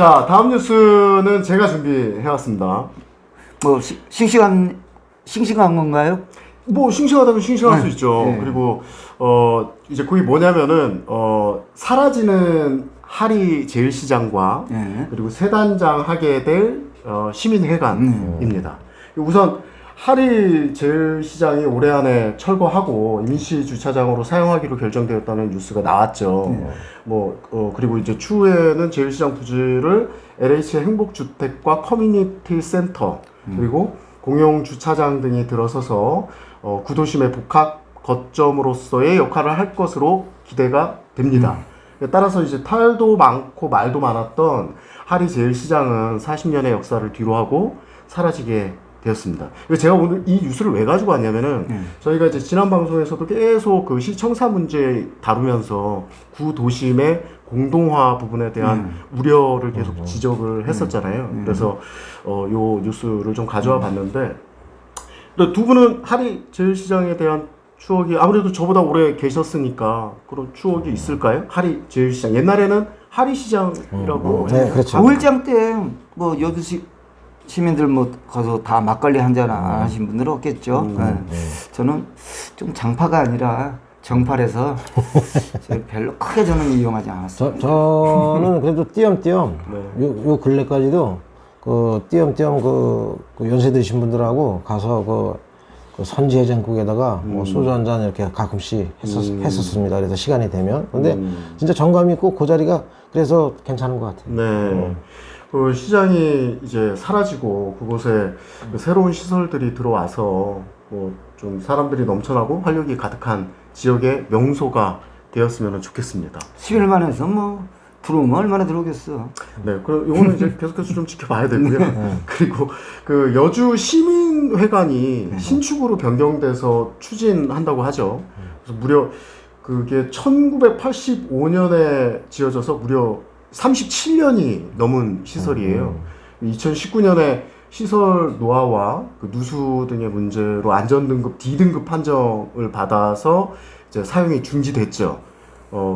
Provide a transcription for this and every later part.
자, 다음 뉴스는 제가 준비해왔습니다. 뭐 싱싱한 건가요? 뭐 싱싱하다면 싱싱할 수 네. 있죠. 네. 그리고 이제 그게 뭐냐면은 사라지는 하리 제일시장과 네. 그리고 세단장하게 될 시민회관입니다. 우선 하리 제일시장이 올해 안에 철거하고 임시주차장으로 사용하기로 결정되었다는 뉴스가 나왔죠. 그리고 이제 추후에는 제일시장 부지를 LH 행복주택과 커뮤니티 센터 그리고 공용주차장 등이 들어서서 구도심의 복합 거점으로서의 역할을 할 것으로 기대가 됩니다. 따라서 이제 탈도 많고 말도 많았던 하리 제일시장은 40년의 역사를 뒤로하고 사라지게 되었습니다. 제가 오늘 이 뉴스를 왜 가지고 왔냐면은 저희가 이제 지난 방송에서도 계속 그 시청사 문제 다루면서 구도심의 공동화 부분에 대한 우려를 계속 지적을 했었잖아요. 그래서 요 뉴스를 좀 가져와 봤는데 두 분은 하리 제일시장에 대한 추억이 아무래도 저보다 오래 계셨으니까 그런 추억이 있을까요? 하리 제일시장 옛날에는 하리시장이라고 네, 그렇죠. 5일장 때 뭐 여주 시민들 뭐 가서 다 막걸리 한잔 안 하신 분들은 없겠죠. 저는 좀 장파가 아니라 정팔해서 별로 크게 저는 이용하지 않았어요. 저는 그래도 띄엄띄엄 요 근래까지도 그 띄엄띄엄 그 연세 드신 분들하고 가서 그 선지 해장국에다가 뭐 소주 한 잔 이렇게 가끔씩 했었습니다. 그래서 시간이 되면. 근데 진짜 정감 있고 그 자리가 그래서 괜찮은 것 같아요. 네. 그 시장이 이제 사라지고 그곳에 그 새로운 시설들이 들어와서 뭐 좀 사람들이 넘쳐나고 활력이 가득한 지역의 명소가 되었으면 좋겠습니다. 11만 해서 뭐 들어오면 얼마나 들어오겠어. 네, 그럼 이거는 이제 계속해서 좀 지켜봐야 되고요. 그리고 그 여주 시민회관이 신축으로 변경돼서 추진한다고 하죠. 그래서 무려 그게 1985년에 지어져서 무려 37년이 넘은 시설이에요. 2019년에 시설 노화와 그 누수 등의 문제로 안전등급 D등급 판정을 받아서 이제 사용이 중지됐죠.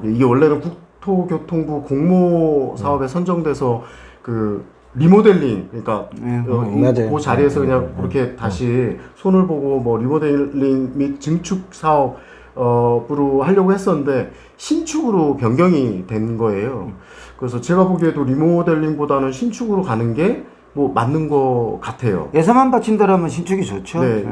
이게 원래는 국토교통부 공모 사업에 선정돼서 그 리모델링, 그러니까 그 자리에서 그냥 그렇게 다시 손을 보고 뭐 리모델링 및 증축 사업으로 하려고 했었는데 신축으로 변경이 된 거예요. 그래서 제가 보기에도 리모델링보다는 신축으로 가는 게 뭐 맞는 것 같아요. 예산만 받친다라면 신축이 좋죠. 네,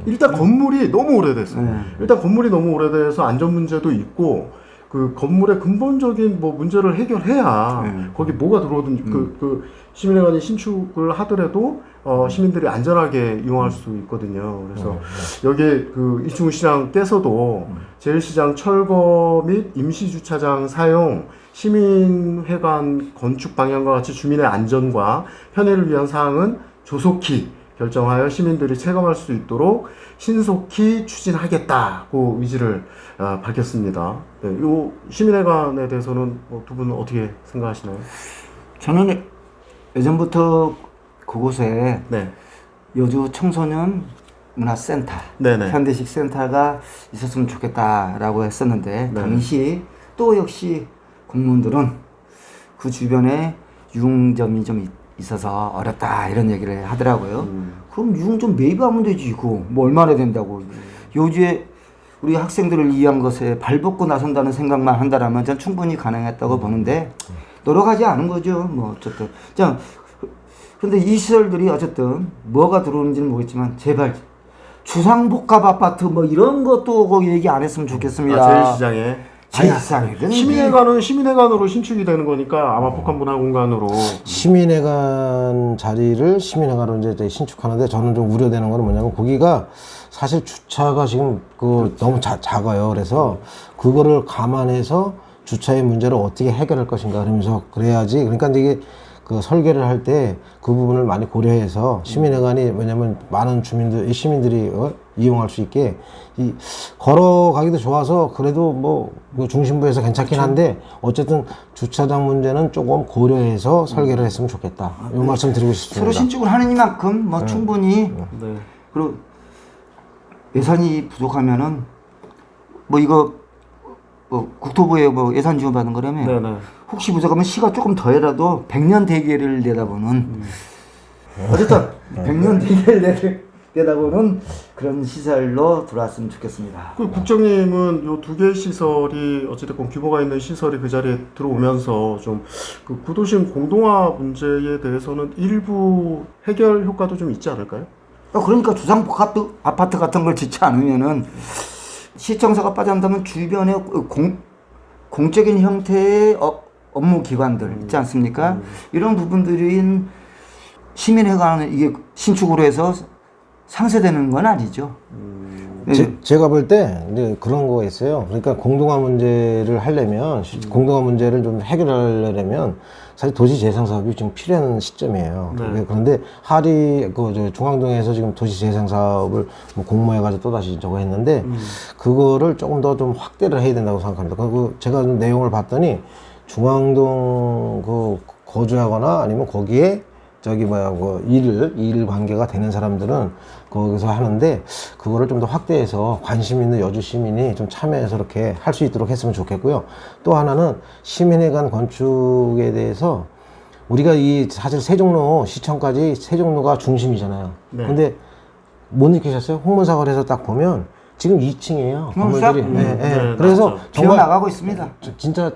일단 건물이 너무 오래됐어요. 일단 건물이 너무 오래돼서 안전 문제도 있고 그 건물의 근본적인 뭐 문제를 해결해야 거기 뭐가 들어오든 그 시민회관이 신축을 하더라도 시민들이 안전하게 이용할 수 있거든요. 그래서 여기에 그 이충시장께서도 제일시장 철거 및 임시주차장 사용, 시민회관 건축 방향과 같이 주민의 안전과 편의를 위한 사항은 조속히 결정하여 시민들이 체감할 수 있도록 신속히 추진하겠다고 의지를 밝혔습니다. 네, 이 시민회관에 대해서는 두 분은 어떻게 생각하시나요? 저는 예전부터 그곳에 네. 여주 청소년 문화센터, 네네. 현대식 센터가 있었으면 좋겠다라고 했었는데 당시 또 역시 공무원들은 그 주변에 유흥점이 좀 있어서 어렵다 이런 얘기를 하더라고요. 그럼 유흥점 매입하면 되지 그거 뭐 얼마나 된다고. 요주에 우리 학생들을 위한 것에 발벗고 나선다는 생각만 한다라면 전 충분히 가능했다고 보는데 노력하지 않은 거죠. 뭐 어쨌든 자 근데 이 시설들이 어쨌든 뭐가 들어오는지는 모르겠지만 제발 주상복합 아파트 뭐 이런 것도 거기 얘기 안 했으면 좋겠습니다. 제일시장에. 제일시장이든 시민회관은 시민회관으로 신축이 되는 거니까 아마 복합문화공간으로. 시민회관 자리를 시민회관으로 이제 신축하는데 저는 좀 우려되는 거는 뭐냐면 거기가 사실 주차가 지금 너무 작아요. 그래서 그거를 감안해서 주차의 문제를 어떻게 해결할 것인가 그러면서 그래야지. 그러니까 이게 그 설계를 할 때 그 부분을 많이 고려해서 시민회관이 왜냐면 많은 시민들이 이용할 수 있게 걸어가기도 좋아서 그래도 뭐 중심부에서 괜찮긴 한데 어쨌든 주차장 문제는 조금 고려해서 설계를 했으면 좋겠다. 이 말씀 드리고 싶습니다. 새로 신축을 하는 이만큼 뭐 충분히 그리고 예산이 부족하면은 뭐 이거 뭐 국토부에 뭐 예산 지원받는 거라며. 네네. 혹시 부족하면 시가 조금 더해라도 100년 대계를 내다보는 어쨌든 100년 대계를 내다보는 그런 시설로 들어왔으면 좋겠습니다. 그 국장님은 요 두 개의 시설이 어찌됐건 규모가 있는 시설이 그 자리에 들어오면서 좀 그 구도심 공동화 문제에 대해서는 일부 해결 효과도 좀 있지 않을까요? 그러니까 주상복합 아파트 같은 걸 짓지 않으면은 시청사가 빠진다면 주변에 공적인 형태의 업무 기관들 있지 않습니까? 이런 부분들인 시민회관은 이게 신축으로 해서 상쇄되는 건 아니죠. 제가 볼 때 이제 그런 거가 있어요. 그러니까 공동화 문제를 하려면 공동화 문제를 좀 해결하려면 사실 도시 재생 사업이 지금 필요한 시점이에요. 네. 그런데 중앙동에서 지금 도시 재생 사업을 뭐 공모해가지고 또 다시 저거 했는데 그거를 조금 더 좀 확대를 해야 된다고 생각합니다. 그리고 제가 좀 내용을 봤더니 중앙동 그 거주하거나 아니면 거기에 일 관계가 되는 사람들은 거기서 하는데 그거를 좀 더 확대해서 관심 있는 여주 시민이 좀 참여해서 이렇게 할 수 있도록 했으면 좋겠고요. 또 하나는 시민회관 건축에 대해서 우리가 사실 세종로 시청까지 세종로가 중심이잖아요. 네. 근데 못 느끼셨어요? 홍문사거리에서 딱 보면 지금 2층이에요. 건물들이. 네, 그래서 맞죠. 비어 나가고 있습니다. 진짜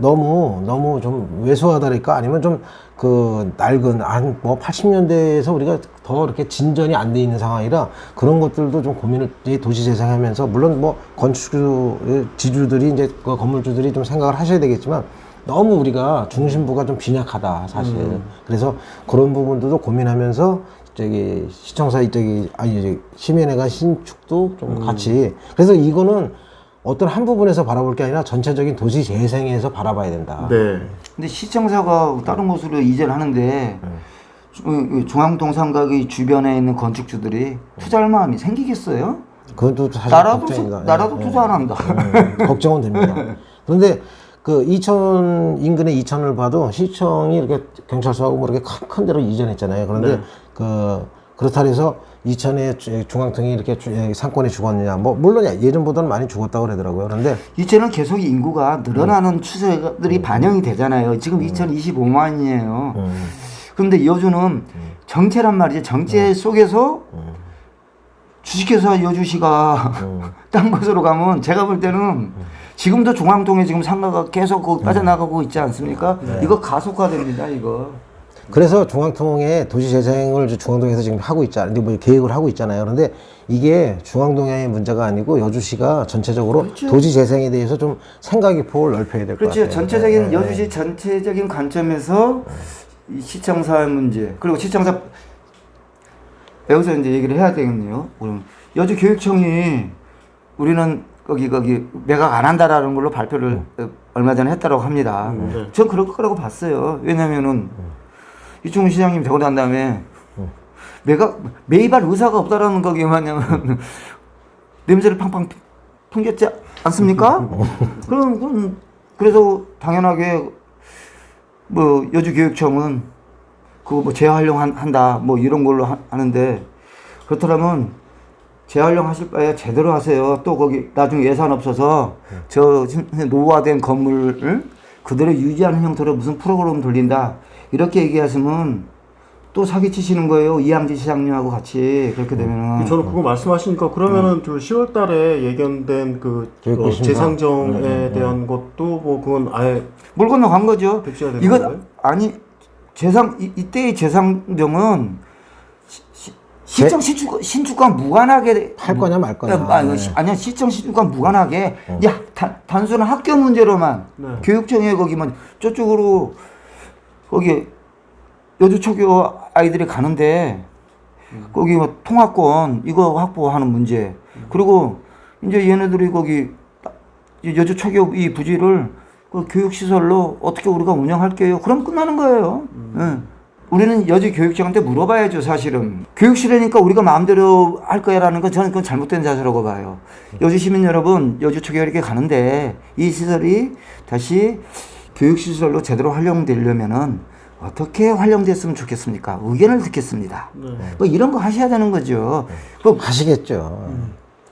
너무 좀 왜소하다랄까 아니면 좀 그 낡은 한 뭐 80년대에서 우리가 더 이렇게 진전이 안 돼 있는 상황이라 그런 것들도 좀 고민을 도시 재생하면서 물론 뭐 건축주 지주들이 이제 그 건물주들이 좀 생각을 하셔야 되겠지만 너무 우리가 중심부가 좀 빈약하다 사실. 그래서 그런 부분들도 고민하면서 시청사 시민회관 신축도 좀 같이. 그래서 이거는 어떤 한 부분에서 바라볼 게 아니라 전체적인 도시 재생에서 바라봐야 된다. 네. 근데 시청사가 다른 곳으로 이전하는데 중앙동 삼각의 주변에 있는 건축주들이 투자할 마음이 생기겠어요? 그것도 사실 걱정입니다. 나라도 투자 안 한다. 걱정은 됩니다. 그런데 그 이천 인근의 이천을 봐도 시청이 이렇게 경찰서하고 뭐 이렇게 큰 데로 이전했잖아요. 그런데 네. 그렇다 해서 이천의 중앙통이 이렇게 상권이 죽었느냐? 뭐 물론 예전보다는 많이 죽었다고 그러더라고요. 그런데 이천은 계속 인구가 늘어나는 추세들이 반영이 되잖아요. 지금 2025만이에요. 그런데 여주는 정체란 말이죠. 정체 속에서 주식회사 여주시가 딴 곳으로 가면 제가 볼 때는 지금도 중앙동에 지금 상가가 계속 빠져나가고 있지 않습니까? 이거 가속화됩니다. 이거. 그래서 중앙통의 도시 재생을 중앙동에서 지금 하고 있잖아요. 뭐 계획을 하고 있잖아요. 그런데 이게 중앙동의 문제가 아니고 여주시가 전체적으로 그렇죠. 도시 재생에 대해서 좀 생각의 폭을 넓혀야 될 것 같아요. 그렇죠. 전체적인 여주시 전체적인 관점에서 이 시청사의 문제 그리고 시청사 여기서 이제 얘기를 해야 되겠네요. 그럼 여주교육청이 우리는 거기 매각 안 한다라는 걸로 발표를 얼마 전에 했다고 합니다. 전 그럴 거라고 봤어요. 왜냐면은 이충훈 시장님 되고 난 다음에 매입할 의사가 없다라는 거기만은 냄새를 팡팡 풍겼지 않습니까? 그래서 당연하게 뭐 여주교육청은 그거 뭐 재활용한다 뭐 이런 걸로 하는데 그렇다면 재활용 하실 바에 제대로 하세요. 또 거기 나중에 예산 없어서 저 노후화된 건물을 그대로 유지하는 형태로 무슨 프로그램 돌린다 이렇게 얘기하시면 또 사기치시는 거예요. 이양지 시장님하고 같이 그렇게 되면은. 저는 그거 말씀하시니까 그러면은 그 10월 달에 예견된 그 재상정에 대한 것도 뭐 그건 아예 물 건너간 거죠. 백지화 되는 이거 건가요? 아니 이때의 재상정은 시청 신축과 무관하게 할 거냐 말 거냐. 아니야 시청 신축과 무관하게 단순한 학교 문제로만 교육청에 거기만 저쪽으로 거기 여주 초교 아이들이 가는데 거기 뭐 통학권 이거 확보하는 문제 그리고 이제 얘네들이 거기 여주 초교 이 부지를 그 교육시설로 어떻게 우리가 운영할게요? 그럼 끝나는 거예요. 우리는 여주 교육청한테 물어봐야죠, 사실은. 교육시라니까 우리가 마음대로 할 거야라는 건 저는 그건 잘못된 자세라고 봐요. 여주 시민 여러분, 여주 초교가 이렇게 가는데 이 시설이 다시 교육시설로 제대로 활용되려면은 어떻게 활용됐으면 좋겠습니까? 의견을 듣겠습니다. 뭐 이런 거 하셔야 되는 거죠. 하시겠죠.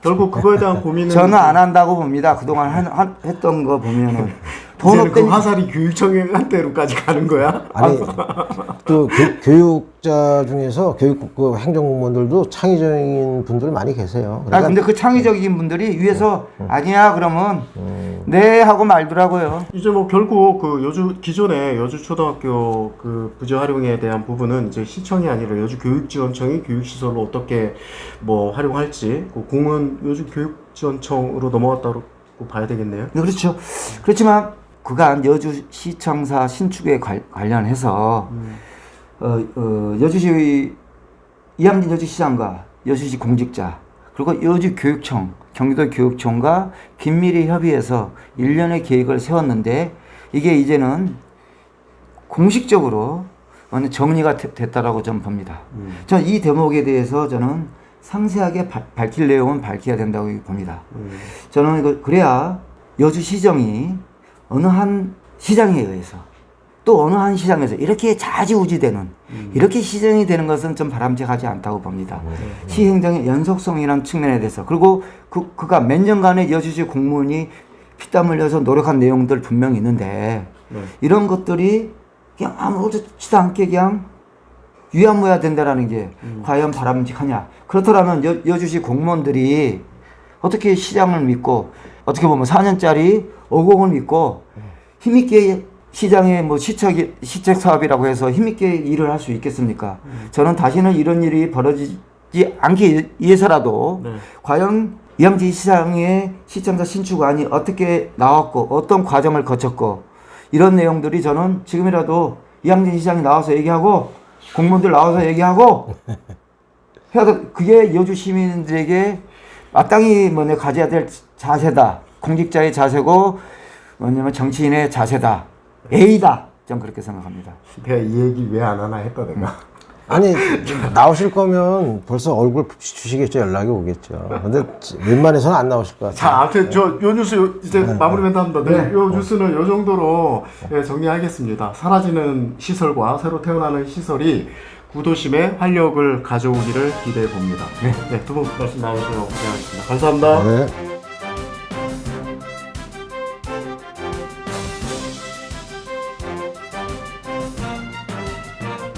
결국 그거에 대한 고민은 저는 안 한다고 봅니다. 그동안 했던 거 보면은 돈 이제는 그 없다니 화살이 교육청한테로까지 가는 거야? 아니 또 교육자 중에서 교육 그 행정공무원들도 창의적인 분들이 많이 계세요. 그러니까 근데 그 창의적인 분들이 위에서 아니야 그러면 네 하고 말더라고요. 이제 뭐 결국 그 기존의 여주초등학교 그 부지 활용에 대한 부분은 이제 시청이 아니라 여주교육지원청이 교육시설로 어떻게 뭐 활용할지 그 공은 여주교육지원청으로 넘어갔다고 봐야 되겠네요. 네, 그렇죠. 그렇지만 그간 여주시청사 신축에 관련해서 여주시 이함진 여주시장과 여주시 공직자 그리고 여주교육청 경기도 교육청과 긴밀히 협의해서 1년의 계획을 세웠는데 이게 이제는 공식적으로 정리가 됐다라고 저는 봅니다. 저는 이 대목에 대해서 저는 상세하게 밝힐 내용은 밝혀야 된다고 봅니다. 저는 이거 그래야 여주시정이 어느 한 시장에 의해서 또 어느 한 시장에서 이렇게 좌지우지되는 이렇게 시정이 되는 것은 좀 바람직하지 않다고 봅니다. 시행정의 연속성이라는 측면에 대해서 그리고 그가 몇 년간의 여주시 공무원이 피땀 흘려서 노력한 내용들 분명히 있는데 이런 것들이 그냥 아무렇지도 않게 그냥 유야무야 된다라는 게 과연 바람직하냐. 그렇더라면 여주시 공무원들이 어떻게 시장을 믿고 어떻게 보면 4년짜리 5공을 믿고 힘있게 시장의 뭐 시책 사업이라고 해서 힘있게 일을 할 수 있겠습니까? 저는 다시는 이런 일이 벌어지지 않기 위해서라도 과연 이함진 시장의 시청사 신축안이 어떻게 나왔고 어떤 과정을 거쳤고 이런 내용들이 저는 지금이라도 이함진 시장이 나와서 얘기하고 공무원들 나와서 얘기하고 그게 여주 시민들에게 마땅히 가져야 될 자세다. 공직자의 자세고 뭐냐면 정치인의 자세다. A다. 전 그렇게 생각합니다. 내가 이 얘기 왜 안 하나 했다 내가. 아니 나오실 거면 벌써 얼굴 주시겠죠. 연락이 오겠죠. 근데 웬만해서는 안 나오실 것 같아요. 자, 아무튼 요 뉴스 이제 마무리 멘트 합니다. 네, 요 뉴스는 요 정도로 정리하겠습니다. 사라지는 시설과 새로 태어나는 시설이 구도심에 활력을 가져오기를 기대해 봅니다. 네, 두 분 말씀 나와주셔서 고생하셨습니다. 감사합니다. 네.